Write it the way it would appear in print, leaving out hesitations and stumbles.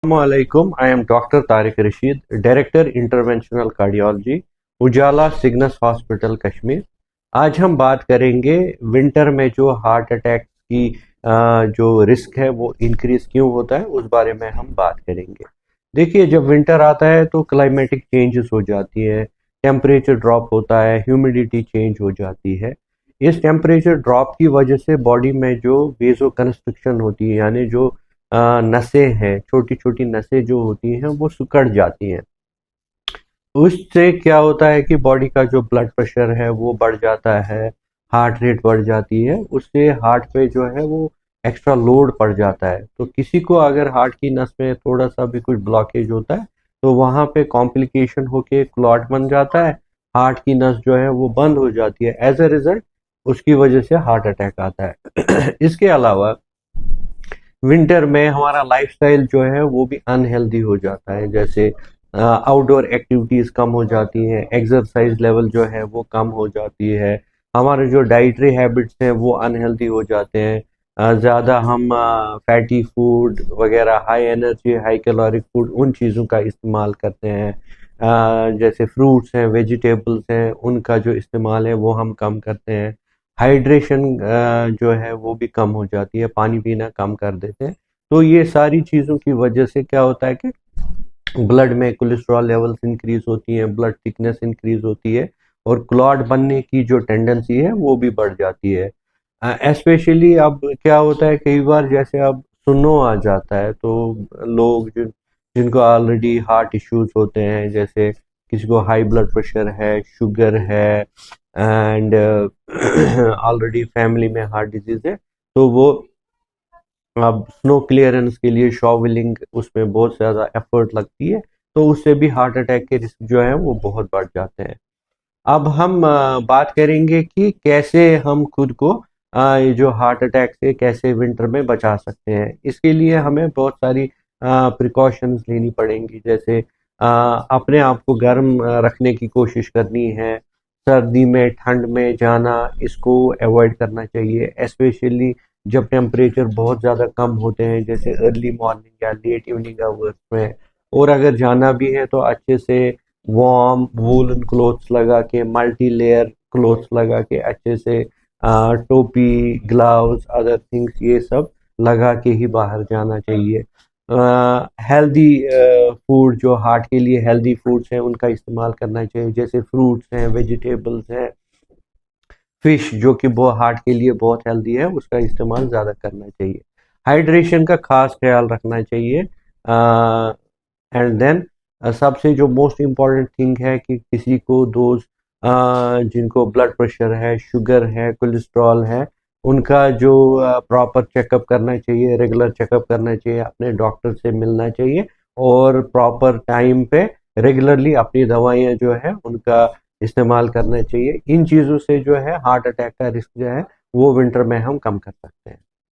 Assalamualaikum. I am Dr. Tariq Rashid, Director Interventional Cardiology, Ujala Cygnus hospital Kashmir. आज हम बात करेंगे विंटर में जो हार्ट अटैक की जो रिस्क है वो इंक्रीज क्यों होता है, उस बारे में हम बात करेंगे। देखिए, जब विंटर आता है तो क्लाइमेटिक चेंजेस हो जाती है, टेम्परेचर ड्रॉप होता है, ह्यूमिडिटी चेंज हो जाती है। इस टेम्परेचर ड्रॉप की वजह से बॉडी में जो वेजो कंस्ट्रिक्शन होती है, यानी जो नसें हैं, छोटी छोटी नसें जो होती हैं वो सिकुड़ जाती हैं। उससे क्या होता है कि बॉडी का जो ब्लड प्रेशर है वो बढ़ जाता है, हार्ट रेट बढ़ जाती है, उससे हार्ट पे जो है वो एक्स्ट्रा लोड पड़ जाता है। तो किसी को अगर हार्ट की नस में थोड़ा सा भी कुछ ब्लॉकेज होता है तो वहाँ पे कॉम्प्लिकेशन होके क्लॉट बन जाता है, हार्ट की नस जो है वो बंद हो जाती है। एज अ रिजल्ट उसकी वजह से हार्ट अटैक आता है। इसके अलावा विंटर में हमारा लाइफस्टाइल जो है वो भी अनहेल्दी हो जाता है, जैसे आउटडोर एक्टिविटीज कम हो जाती हैं, एक्सरसाइज लेवल जो है वो कम हो जाती है, हमारे जो डाइटरी हैबिट्स हैं वो अनहेल्दी हो जाते हैं। ज़्यादा हम फैटी फूड वगैरह, high energy high caloric food, उन चीज़ों का इस्तेमाल करते हैं। जैसे फ्रूट्स हैं, वेजिटेबल्स हैं, उनका जो इस्तेमाल है वो हम कम करते हैं। हाइड्रेशन जो है वो भी कम हो जाती है, पानी पीना कम कर देते हैं। तो ये सारी चीज़ों की वजह से क्या होता है कि ब्लड में कोलेस्ट्रॉल लेवल्स इंक्रीज होती हैं, ब्लड थिकनेस इंक्रीज होती है, और क्लॉट बनने की जो टेंडेंसी है वो भी बढ़ जाती है। स्पेशली अब क्या होता है, कई बार जैसे अब सुनो आ जाता है तो लोग जिनको ऑलरेडी हार्ट इश्यूज होते हैं, जैसे किसी को हाई ब्लड प्रेशर है, शुगर है, एंड ऑलरेडी फैमिली में हार्ट डिजीज है, तो वो अब स्नो क्लियरेंस के लिए शॉवलिंग, उसमें बहुत ज़्यादा एफर्ट लगती है, तो उससे भी हार्ट अटैक के रिस्क जो है वो बहुत बढ़ जाते हैं। अब हम बात करेंगे कि कैसे हम खुद को ये जो हार्ट अटैक से कैसे विंटर में बचा सकते हैं। इसके लिए हमें बहुत सारी प्रिकॉशंस लेनी पड़ेंगी, जैसे अपने आप को गर्म रखने की कोशिश करनी है। सर्दी में, ठंड में जाना, इसको अवॉइड करना चाहिए, स्पेशली जब टेम्परेचर बहुत ज़्यादा कम होते हैं, जैसे अर्ली मॉर्निंग या लेट इवनिंग आवर्स में। और अगर जाना भी है तो अच्छे से वार्म वूलन क्लोथ्स लगा के, मल्टी लेयर क्लोथ्स लगा के, अच्छे से टोपी, ग्लव्स, अदर थिंग्स, ये सब लगा के ही बाहर जाना चाहिए। हेल्दी फूड, जो हार्ट के लिए हेल्दी फूड्स हैं उनका इस्तेमाल करना चाहिए, जैसे फ्रूट्स हैं, वेजिटेबल्स हैं, फिश जो कि वो हार्ट के लिए बहुत हेल्दी है, उसका इस्तेमाल ज़्यादा करना चाहिए। हाइड्रेशन का खास ख्याल रखना चाहिए। एंड देन सबसे जो मोस्ट इम्पॉर्टेंट थिंग है कि किसी को दोस्त जिनको ब्लड प्रेशर है, शुगर है, कोलेस्ट्रॉल है, उनका जो प्रॉपर चेकअप करना चाहिए, रेगुलर चेकअप करना चाहिए, अपने डॉक्टर से मिलना चाहिए, और प्रॉपर टाइम पे रेगुलरली अपनी दवाइयाँ जो है उनका इस्तेमाल करना चाहिए। इन चीज़ों से जो है हार्ट अटैक का रिस्क जो है वो विंटर में हम कम कर सकते हैं।